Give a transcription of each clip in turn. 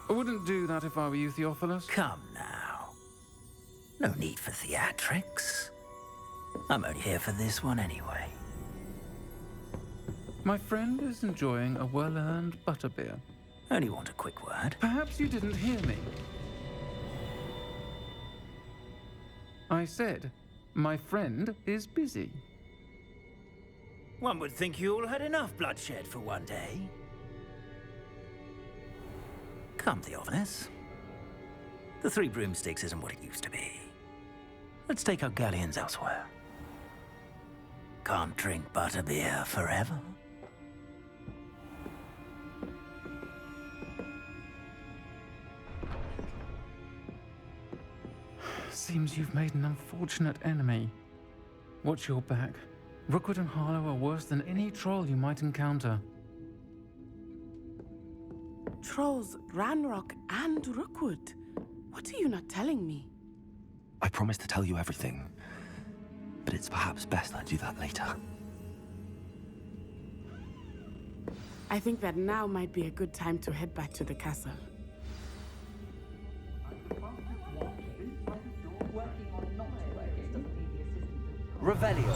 I wouldn't do that if I were you, Theophilus. Come now. No need for theatrics. I'm only here for this one anyway. My friend is enjoying a well-earned butterbeer. Only want a quick word. Perhaps you didn't hear me. I said, my friend is busy. One would think you all had enough bloodshed for one day. Come, Theophilus. The Three Broomsticks isn't what it used to be. Let's take our galleons elsewhere. Can't drink butterbeer forever. Seems you've made an unfortunate enemy. Watch your back. Rookwood and Harlow are worse than any troll you might encounter. Trolls, Ranrock, and Rookwood. What are you not telling me? I promised to tell you everything, but it's perhaps best I do that later. I think that now might be a good time to head back to the castle. Revelio.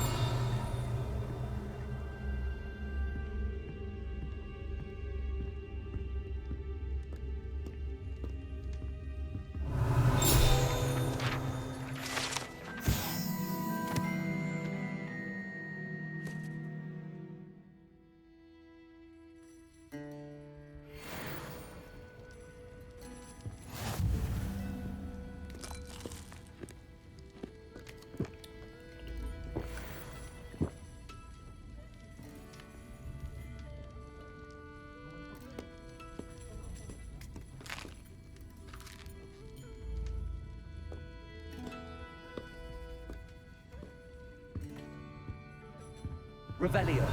Revelio.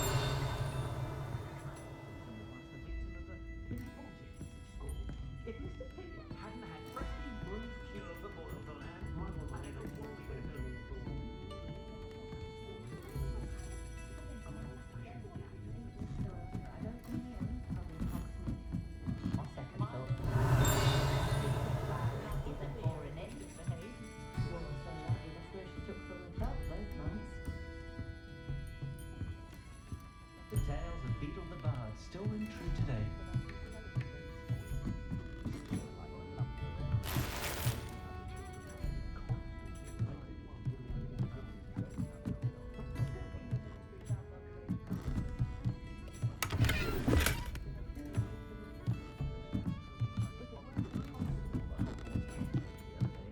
Still ring true today.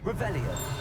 Revelio.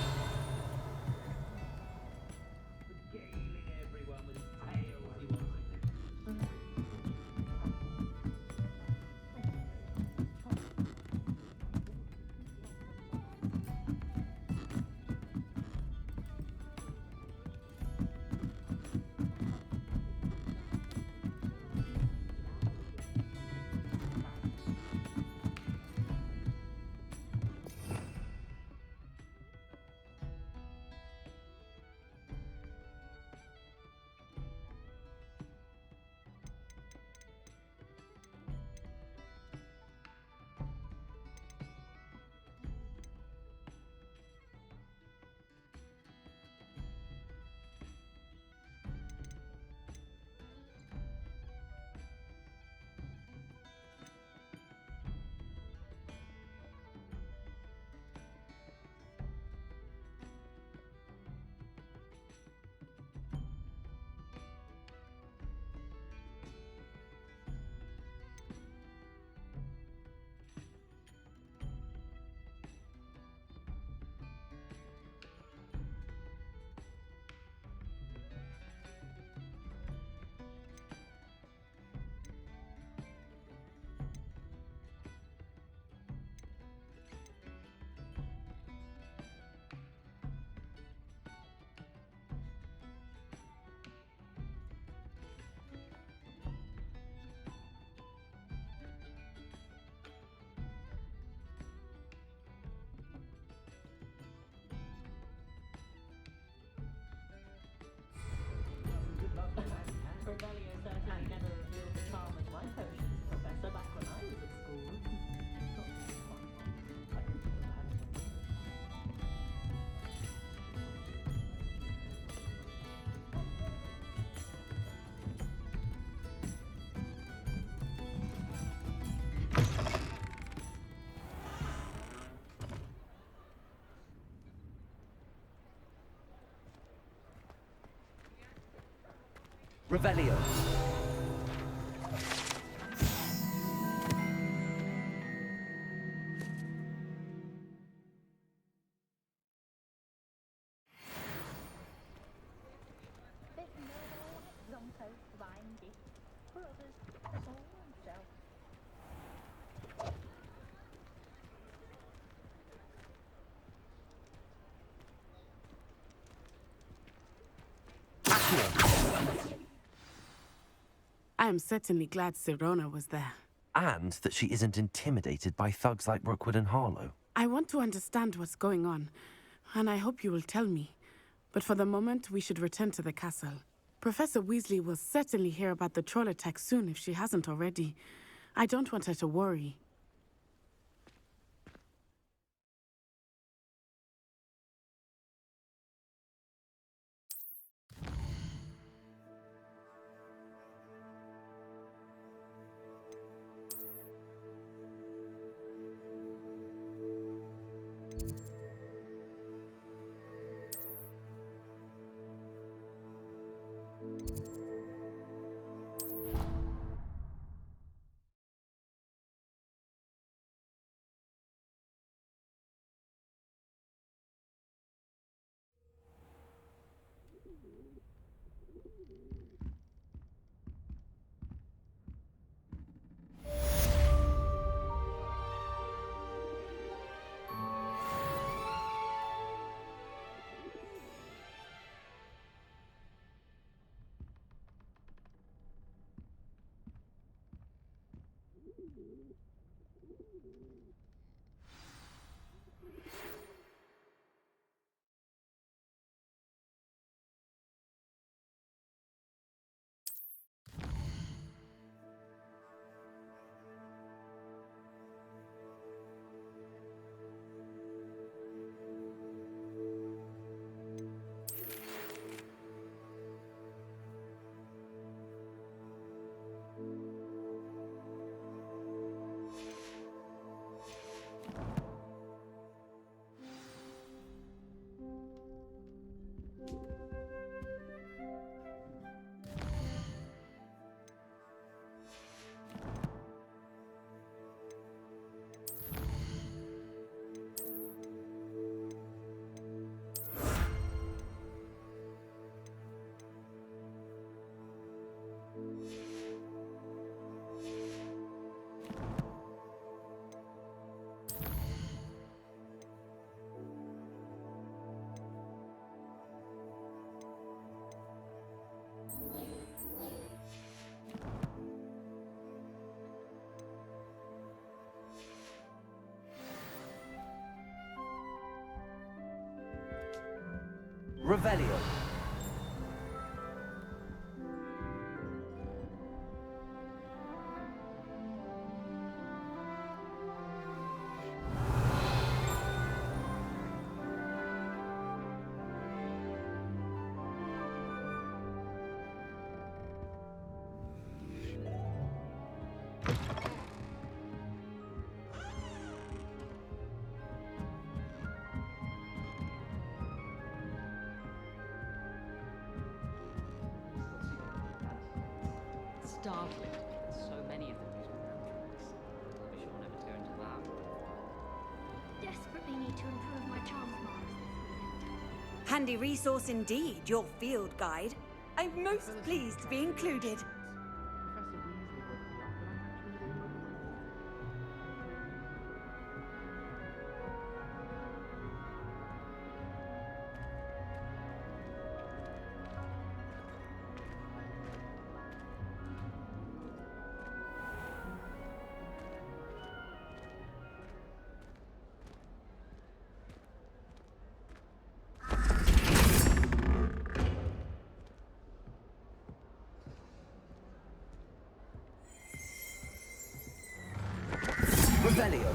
Revelio. I am certainly glad Sirona was there. And that she isn't intimidated by thugs like Rookwood and Harlow. I want to understand what's going on, and I hope you will tell me. But for the moment, we should return to the castle. Professor Weasley will certainly hear about the troll attack soon if she hasn't already. I don't want her to worry. Revelio. Startling to me that so many of them use mantrams. I wish I'll never turn to that. Desperately need to improve my charms marks. Handy resource indeed, your field guide. I'm most pleased to be included. Revelio.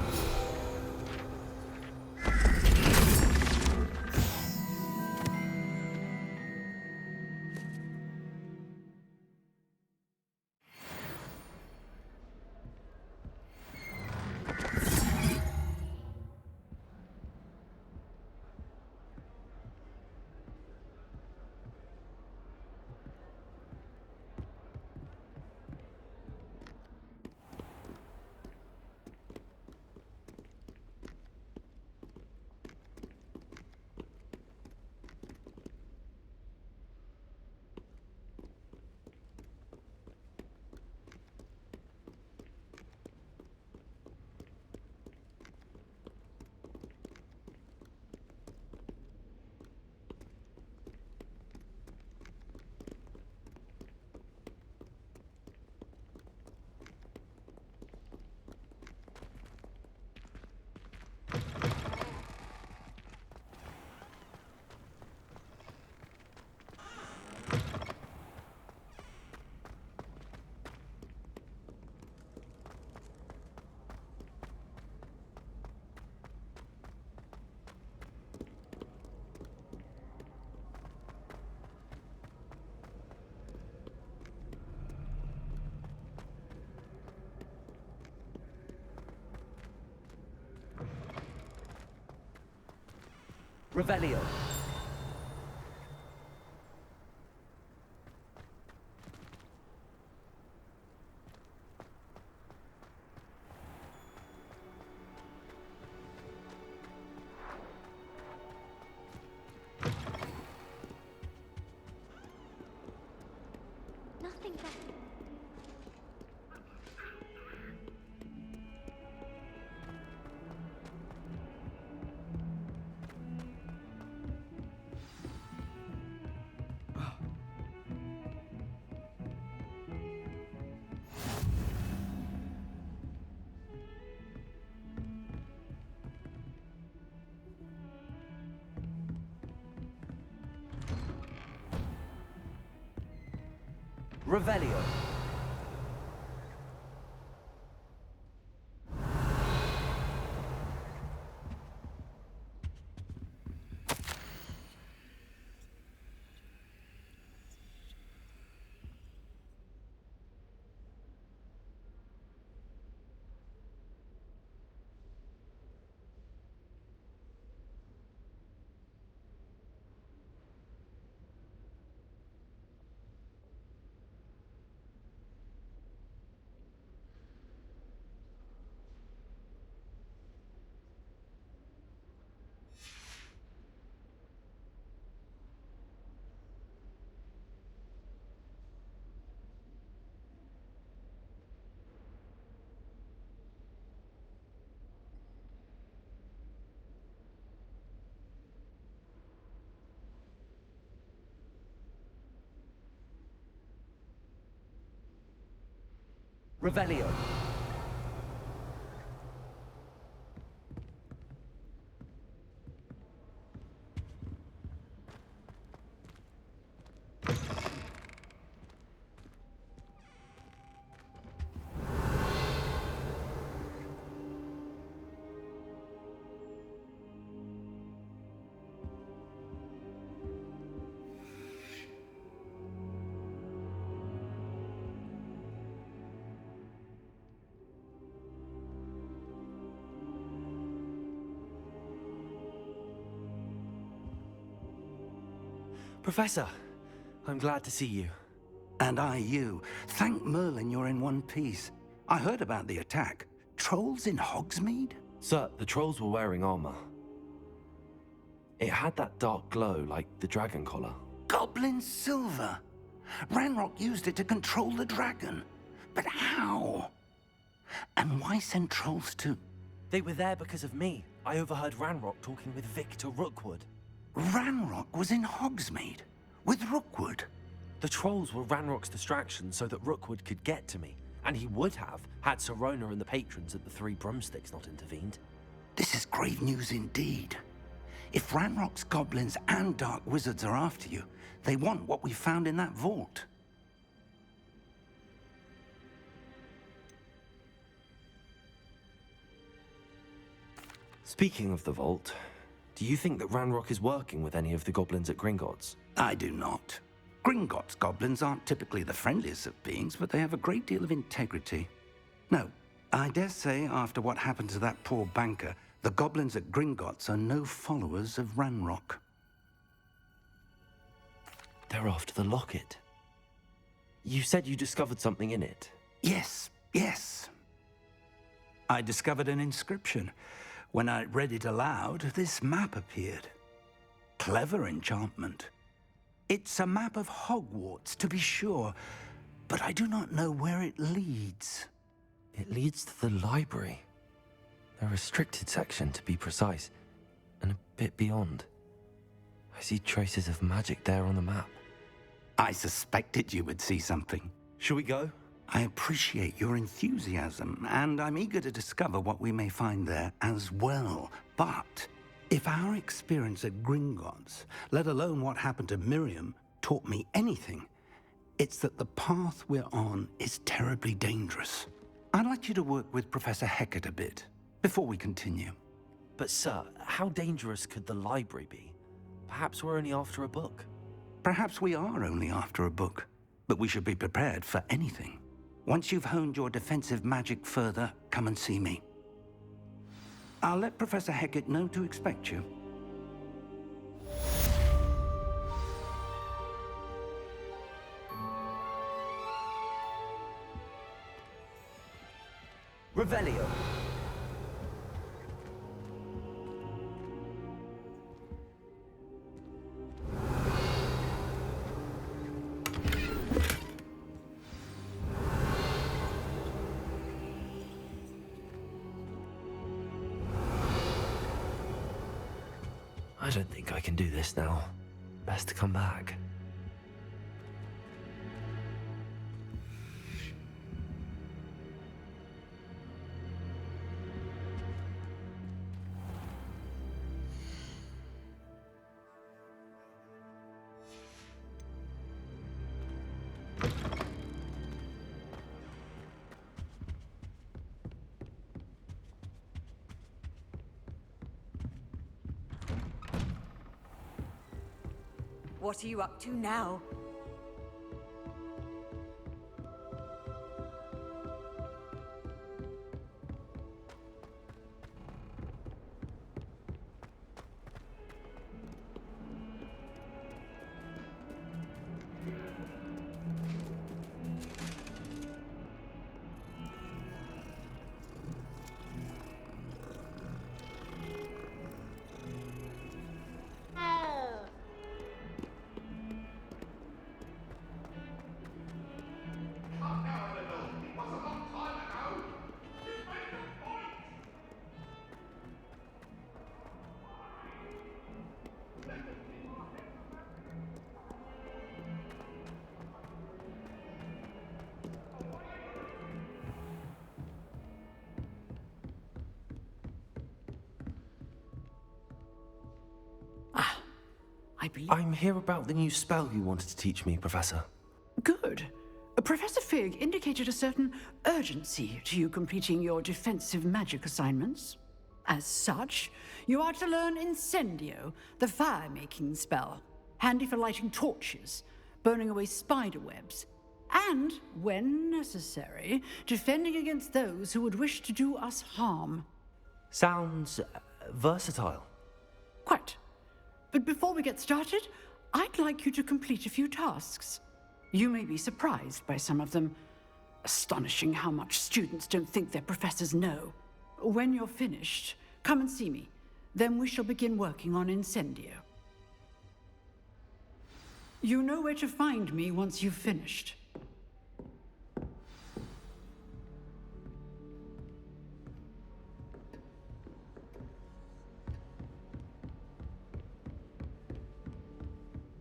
Revelio. Nothing better. Revelio. Revelio. Professor, I'm glad to see you. And I you. Thank Merlin you're in one piece. I heard about the attack. Trolls in Hogsmeade? Sir, the trolls were wearing armor. It had that dark glow like the dragon collar. Goblin silver. Ranrock used it to control the dragon. But how? And why send trolls to... They were there because of me. I overheard Ranrock talking with Victor Rookwood. Ranrock was in Hogsmeade? With Rookwood? The trolls were Ranrock's distraction so that Rookwood could get to me. And he would have, had Sirona and the patrons at the Three Broomsticks not intervened. This is grave news indeed. If Ranrock's goblins and dark wizards are after you, they want what we found in that vault. Speaking of the vault, do you think that Ranrock is working with any of the goblins at Gringotts? I do not. Gringotts goblins aren't typically the friendliest of beings, but they have a great deal of integrity. No, I dare say after what happened to that poor banker, the goblins at Gringotts are no followers of Ranrock. They're after the locket. You said you discovered something in it. Yes. I discovered an inscription. When I read it aloud, this map appeared. Clever enchantment. It's a map of Hogwarts, to be sure, but I do not know where it leads. It leads to the library. The restricted section, to be precise, and a bit beyond. I see traces of magic there on the map. I suspected you would see something. Shall we go? I appreciate your enthusiasm, and I'm eager to discover what we may find there as well. But if our experience at Gringotts, let alone what happened to Miriam, taught me anything, it's that the path we're on is terribly dangerous. I'd like you to work with Professor Hecat a bit before we continue. But sir, how dangerous could the library be? Perhaps we're only after a book. Perhaps we are only after a book, but we should be prepared for anything. Once you've honed your defensive magic further, come and see me. I'll let Professor Hecat know to expect you. Revelio. I don't think I can do this now. Best to come back. What are you up to now? I believe... I'm here about the new spell you wanted to teach me, Professor. Good. Professor Fig indicated a certain urgency to you completing your defensive magic assignments. As such, you are to learn Incendio, the fire-making spell, handy for lighting torches, burning away spider webs, and, when necessary, defending against those who would wish to do us harm. Sounds versatile. Quite. But before we get started, I'd like you to complete a few tasks. You may be surprised by some of them. Astonishing how much students don't think their professors know. When you're finished, come and see me. Then we shall begin working on Incendio. You know where to find me once you've finished.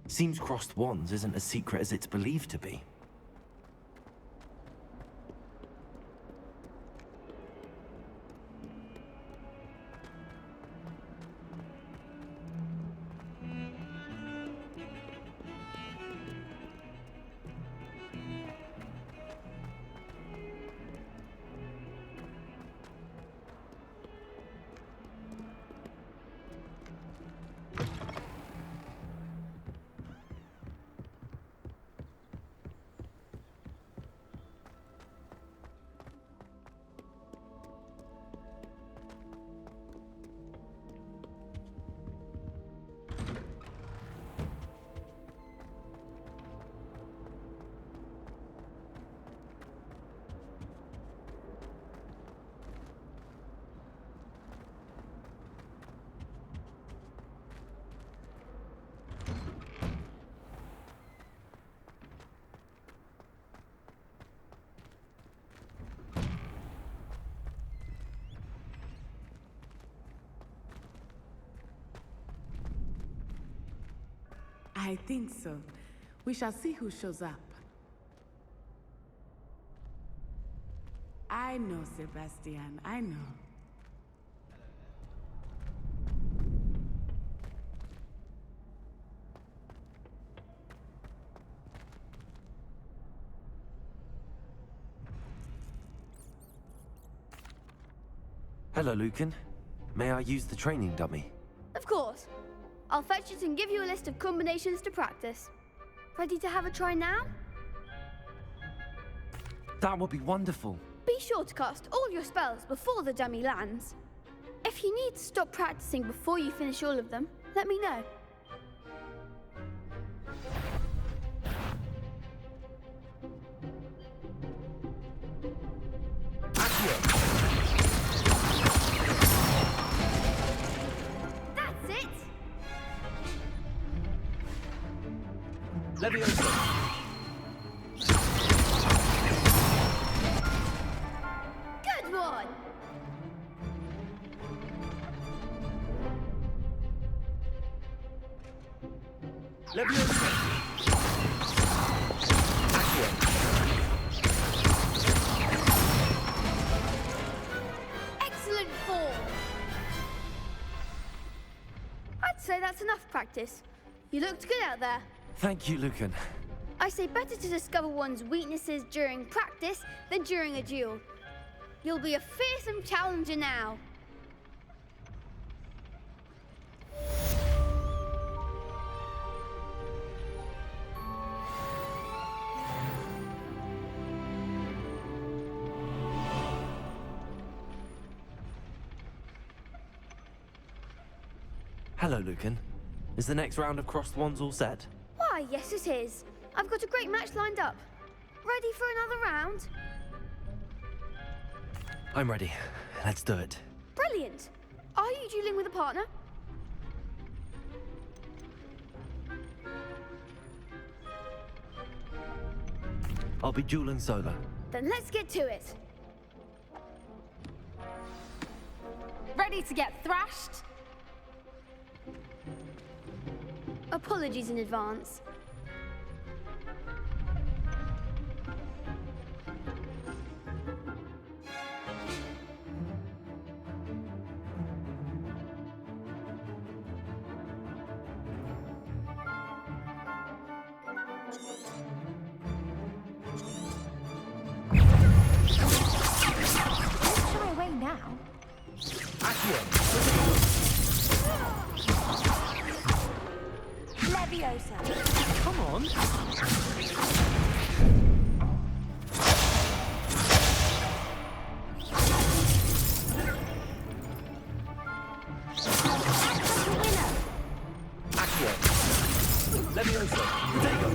Seems crossed wands isn't as secret as it's believed to be. I think so. We shall see who shows up. I know, Sebastian, I know. Hello, Lucan. May I use the training dummy? Of course. I'll fetch it and give you a list of combinations to practice. Ready to have a try now? That would be wonderful. Be sure to cast all your spells before the dummy lands. If you need to stop practicing before you finish all of them, let me know. Accio. Leviosa. Good one! Leviosa. Excellent form! I'd say that's enough practice. You looked good out there. Thank you, Lucan. I say better to discover one's weaknesses during practice than during a duel. You'll be a fearsome challenger now. Hello, Lucan. Is the next round of Crossed Wands all set? Why, yes it is. I've got a great match lined up. Ready for another round? I'm ready. Let's do it. Brilliant. Are you dueling with a partner? I'll be dueling solo. Then let's get to it. Ready to get thrashed? Apologies in advance. Shy away now. Leviosa. Come on. Leviosa. Protego.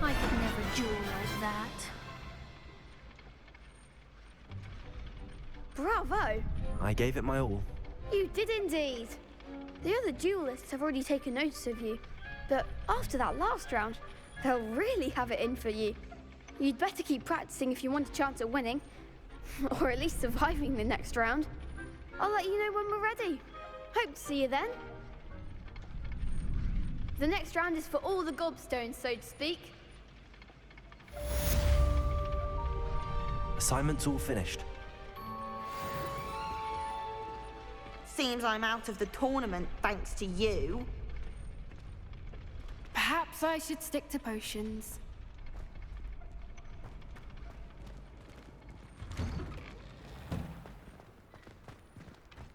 I could never duel like that. Bravo! I gave it my all. You did indeed. The other duelists have already taken notice of you, but after that last round, they'll really have it in for you. You'd better keep practicing if you want a chance at winning, or at least surviving the next round. I'll let you know when we're ready. Hope to see you then. The next round is for all the gobstones, so to speak. Assignment's all finished. Seems I'm out of the tournament thanks to you. Perhaps I should stick to potions.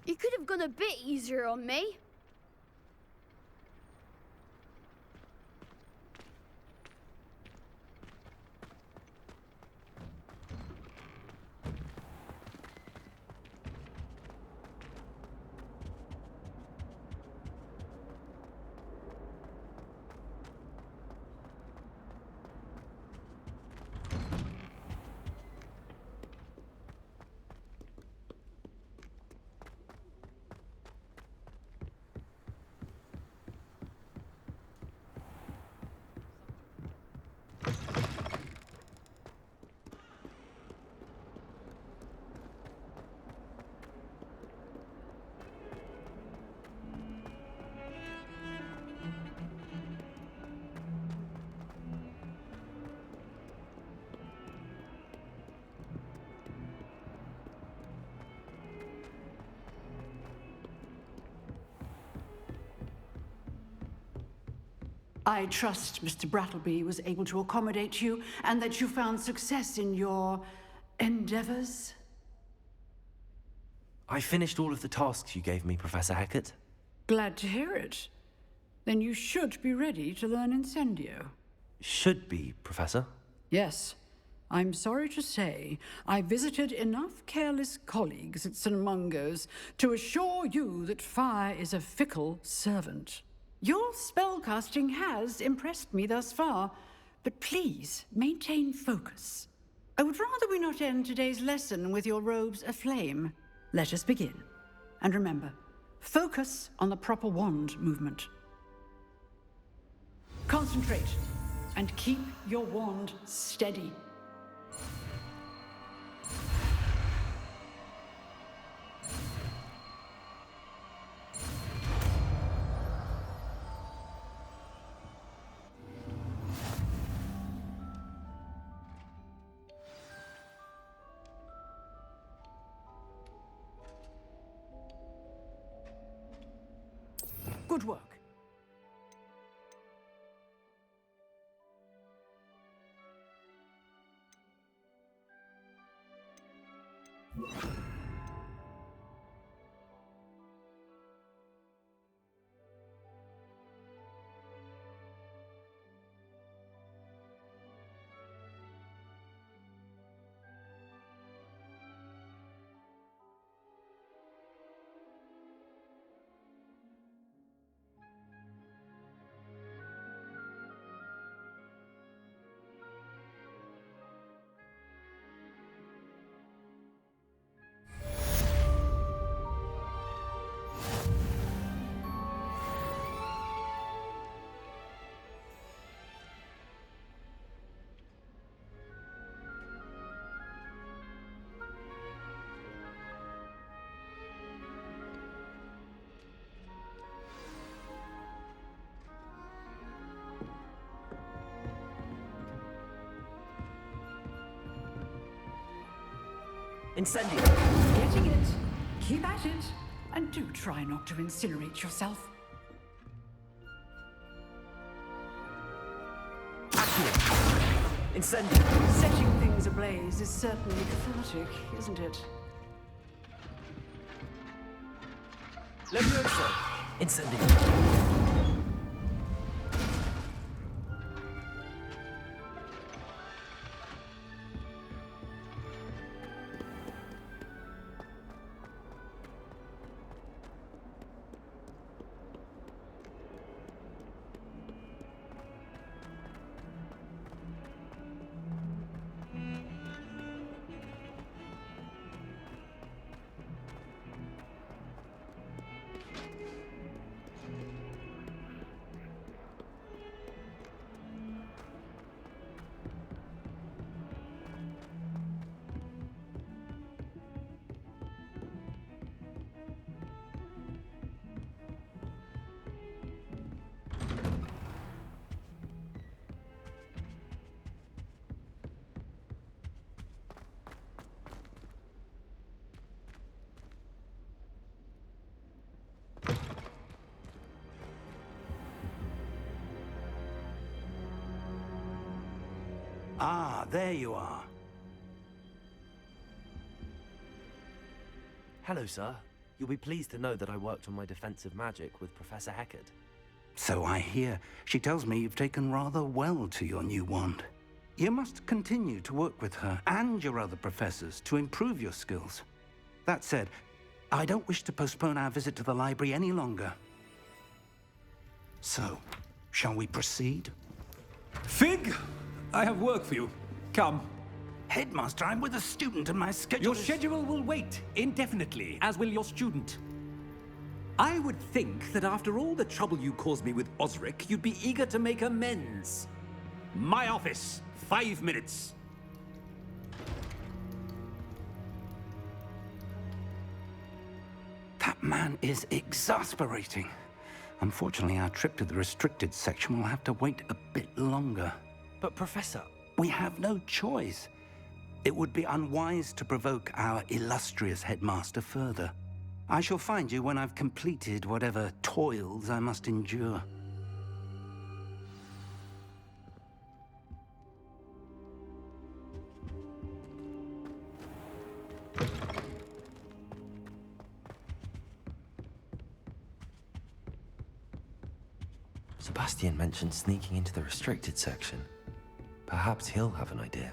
You could have gone a bit easier on me. I trust Mr. Brattleby was able to accommodate you and that you found success in your endeavors. I finished all of the tasks you gave me, Professor Hackett. Glad to hear it. Then you should be ready to learn Incendio. Should be, Professor. Yes. I'm sorry to say, I visited enough careless colleagues at St. Mungo's to assure you that fire is a fickle servant. Your spellcasting has impressed me thus far, but please maintain focus. I would rather we not end today's lesson with your robes aflame. Let us begin. And remember, focus on the proper wand movement. Concentrate, and keep your wand steady. Good work. Incendio! Getting it. Keep at it. And do try not to incinerate yourself. Incendio! Setting things ablaze is certainly cathartic, isn't it? Levioso! Incendio! Ah, there you are. Hello, sir. You'll be pleased to know that I worked on my defensive magic with Professor Hackett. So I hear. She tells me you've taken rather well to your new wand. You must continue to work with her and your other professors to improve your skills. That said, I don't wish to postpone our visit to the library any longer. So, shall we proceed? Fig, I have work for you. Come. Headmaster, I'm with a student and my schedule Your is... schedule will wait indefinitely, as will your student. I would think that after all the trouble you caused me with Osric, you'd be eager to make amends. My office, 5 minutes. That man is exasperating. Unfortunately, our trip to the restricted section will have to wait a bit longer. But, Professor... We have no choice. It would be unwise to provoke our illustrious headmaster further. I shall find you when I've completed whatever toils I must endure. Sebastian mentioned sneaking into the restricted section. Perhaps he'll have an idea.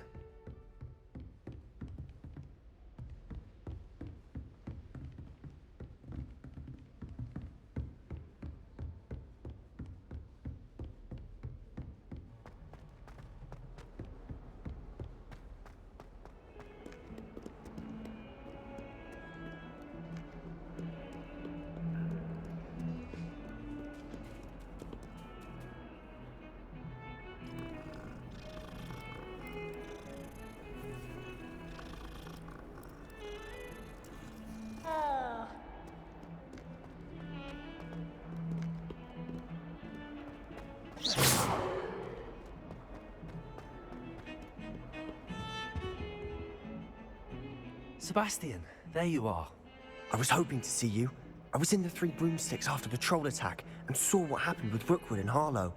Sebastian, there you are. I was hoping to see you. I was in the Three Broomsticks after the troll attack and saw what happened with Rookwood and Harlow.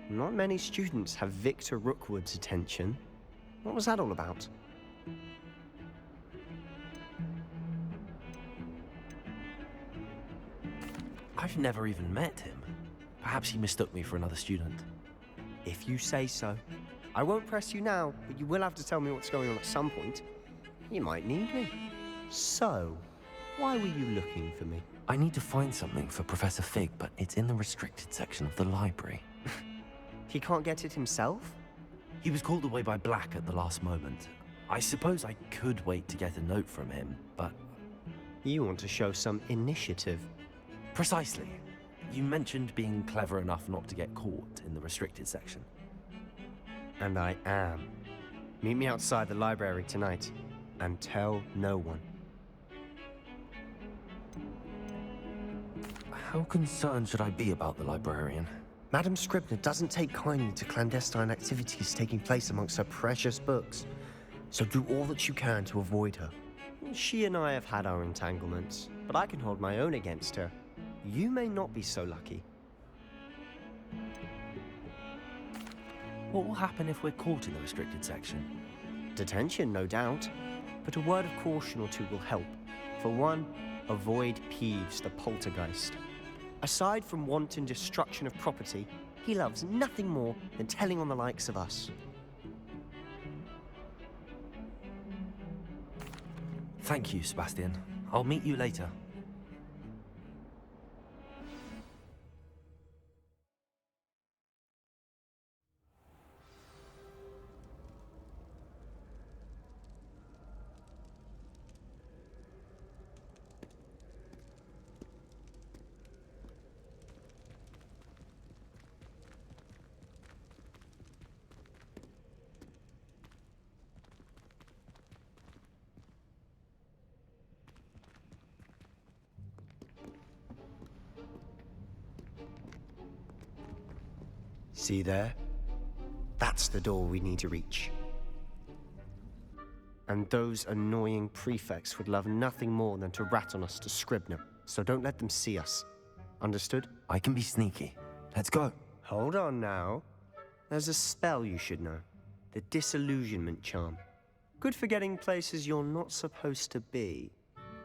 Not many students have Victor Rookwood's attention. What was that all about? I've never even met him. Perhaps he mistook me for another student. If you say so. I won't press you now, but you will have to tell me what's going on at some point. You might need me. So, why were you looking for me? I need to find something for Professor Fig, but it's in the restricted section of the library. He can't get it himself? He was called away by Black at the last moment. I suppose I could wait to get a note from him, but... You want to show some initiative. Precisely. You mentioned being clever enough not to get caught in the restricted section. And I am. Meet me outside the library tonight, and tell no one. How concerned should I be about the librarian? Madam Scribner doesn't take kindly to clandestine activities taking place amongst her precious books, so do all that you can to avoid her. She and I have had our entanglements, but I can hold my own against her. You may not be so lucky. What will happen if we're caught in the restricted section? Detention, no doubt, but a word of caution or two will help. For one, avoid Peeves, the poltergeist. Aside from wanton destruction of property, he loves nothing more than telling on the likes of us. Thank you, Sebastian. I'll meet you later. See there? That's the door we need to reach. And those annoying prefects would love nothing more than to rat on us to Scribner, so don't let them see us. Understood? I can be sneaky. Let's go. Hold on now. There's a spell you should know. The Disillusionment Charm. Good for getting places you're not supposed to be.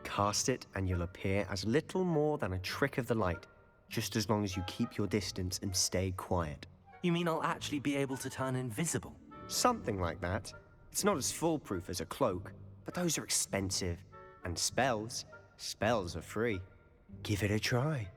Cast it and you'll appear as little more than a trick of the light, just as long as you keep your distance and stay quiet. You mean I'll actually be able to turn invisible? Something like that. It's not as foolproof as a cloak, but those are expensive. And spells are free. Give it a try.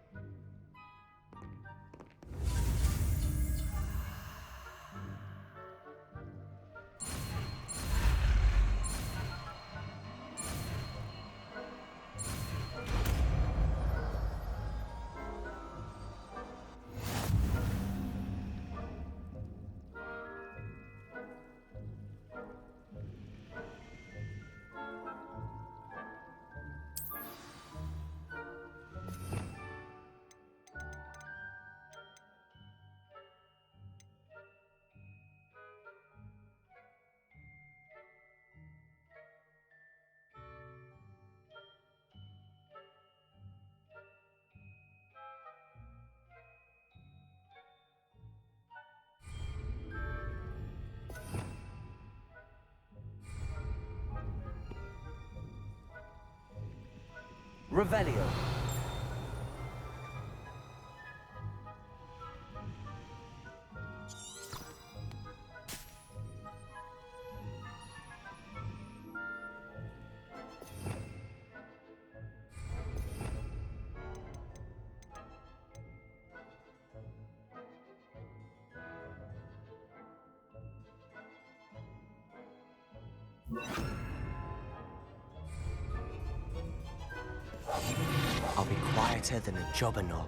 Revelio. I'll be quieter than a jobberknoll.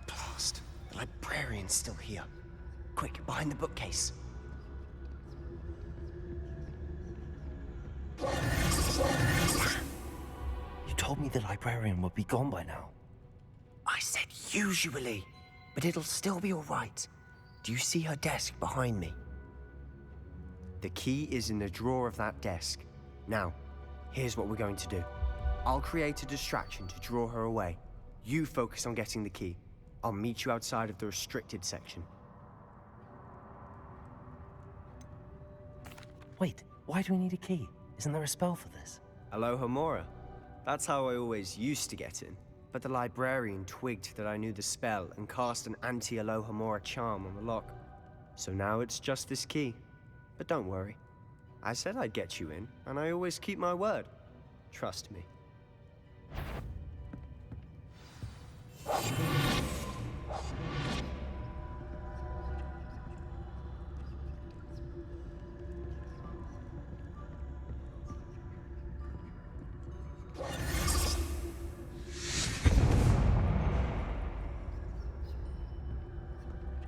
Blast! The librarian's still here. Quick, behind the bookcase. You told me the librarian would be gone by now. I said usually, but it'll still be all right. Do you see her desk behind me? The key is in the drawer of that desk. Now, here's what we're going to do. I'll create a distraction to draw her away. You focus on getting the key. I'll meet you outside of the restricted section. Wait, why do we need a key? Isn't there a spell for this? Alohomora. That's how I always used to get in. But the librarian twigged that I knew the spell and cast an anti-Alohomora charm on the lock. So now it's just this key. But don't worry. I said I'd get you in, and I always keep my word. Trust me.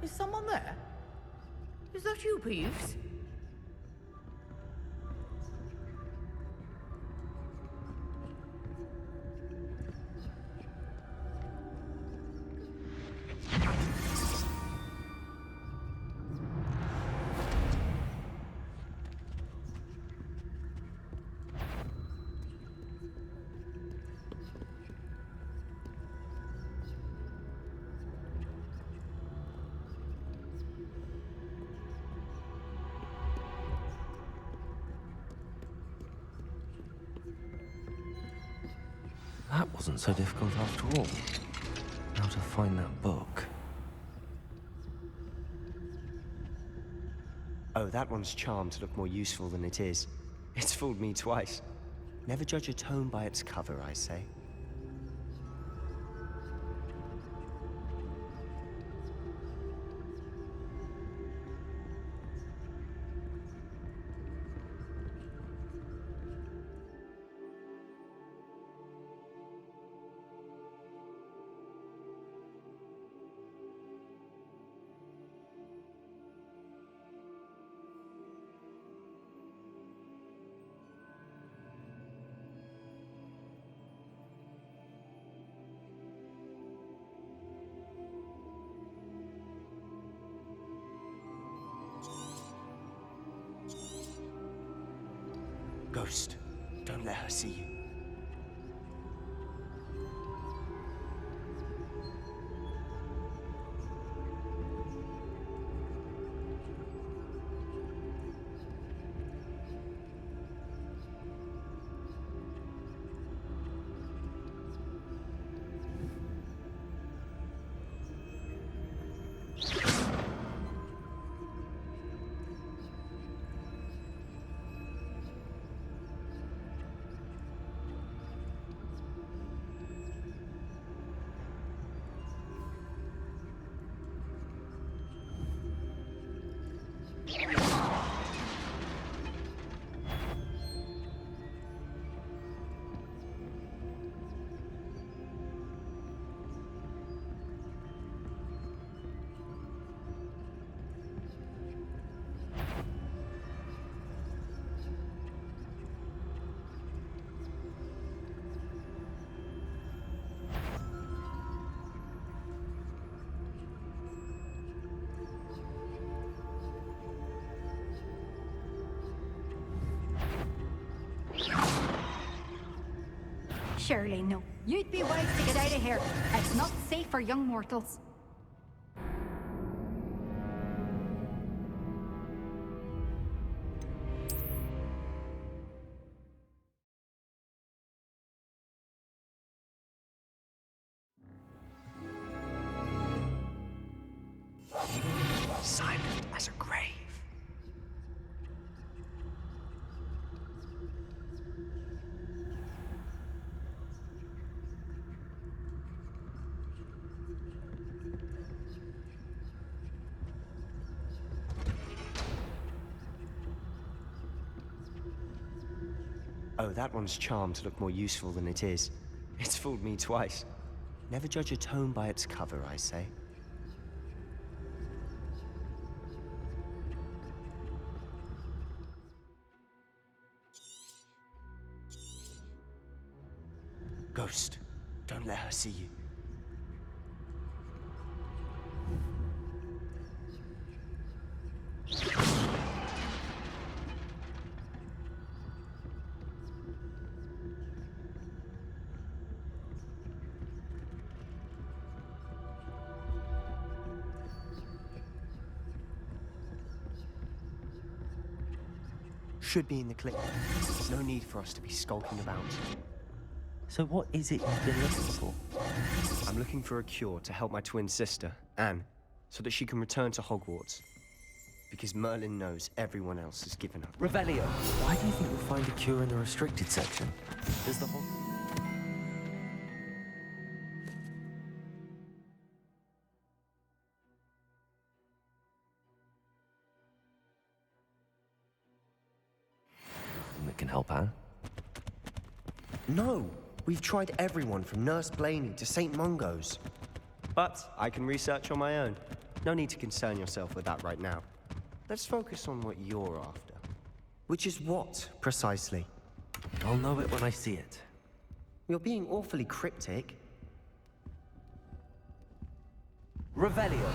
Is someone there? Is that you, Peeves? That wasn't so difficult after all. How to find that book? Oh, that one's charmed to look more useful than it is. It's fooled me twice. Never judge a tome by its cover, I say. Ghost, don't let her see you. Surely no. You'd be wise to get out of here. It's not safe for young mortals. Silent as a grave. Oh, that one's charmed to look more useful than it is. It's fooled me twice. Never judge a tome by its cover, I say. Ghost, don't let her see you. Should be in the clip. No need for us to be skulking about. So what is it you've been looking for? I'm looking for a cure to help my twin sister, Anne, so that she can return to Hogwarts. Because Merlin knows everyone else has given up. Revelio! Why do you think we'll find a cure in the restricted section? Does the whole... that can help Anne? No! We've tried everyone from Nurse Blaney to St. Mungo's. But I can research on my own. No need to concern yourself with that right now. Let's focus on what you're after. Which is what, precisely? I'll know it when I see it. You're being awfully cryptic. Revelio!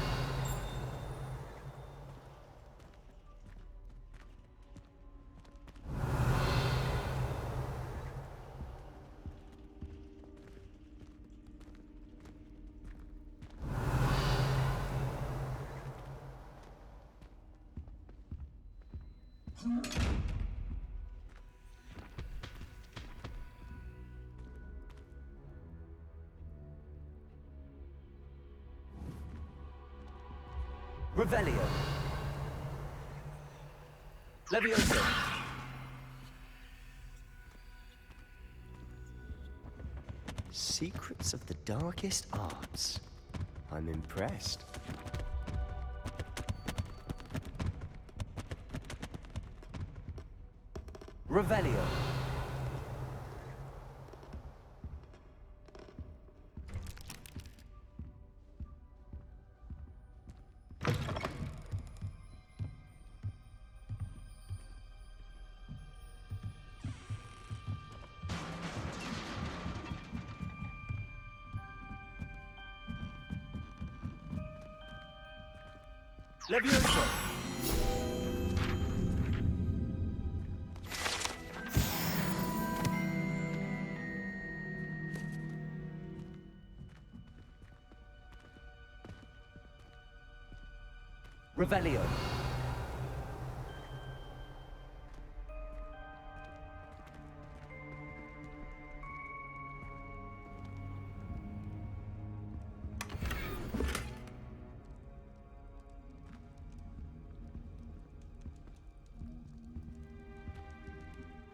Revelio! Levioso! Secrets of the darkest arts. I'm impressed. Revelio! Levioso! Revelio.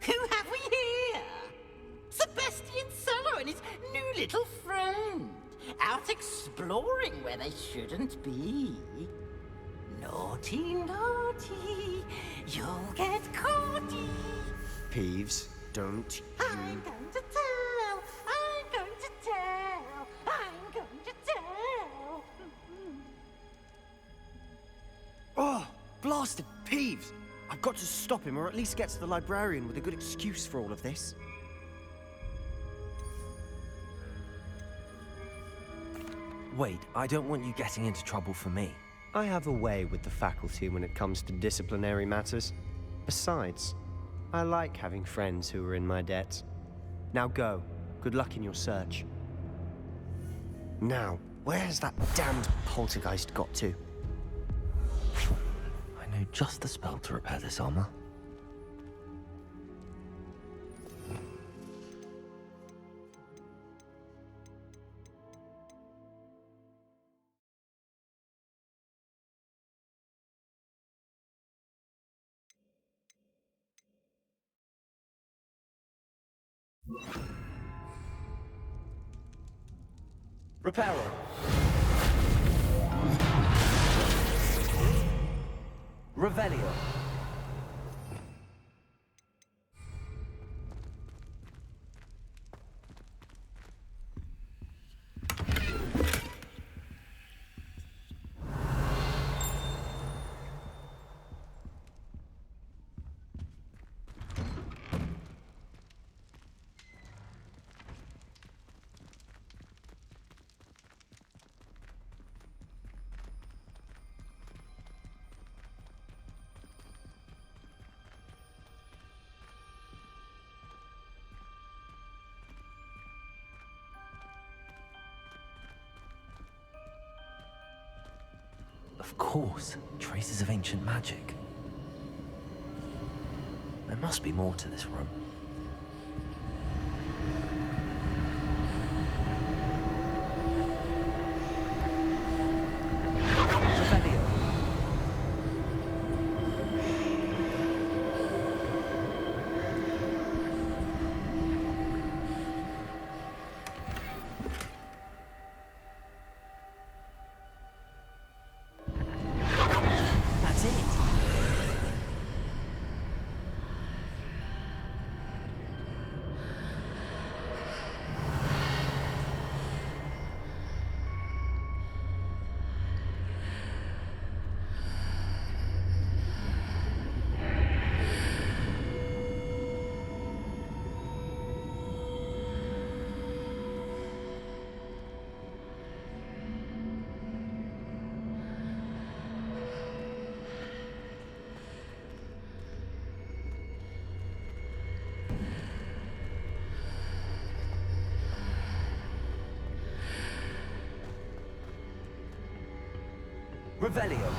Who have we here? Sebastian Solo and his new little friend. Out exploring where they shouldn't be. Naughty, naughty, you'll get caughty. Peeves, don't you... I'm going to tell, I'm going to tell, I'm going to tell. Oh, blasted Peeves! I've got to stop him, or at least get to the librarian with a good excuse for all of this. Wait, I don't want you getting into trouble for me. I have a way with the faculty when it comes to disciplinary matters. Besides, I like having friends who are in my debt. Now go. Good luck in your search. Now, where's that damned poltergeist got to? I know just the spell to repair this armor. Reparo. Revelio. Of course, traces of ancient magic. There must be more to this room. Revelio. That's it. Revelio.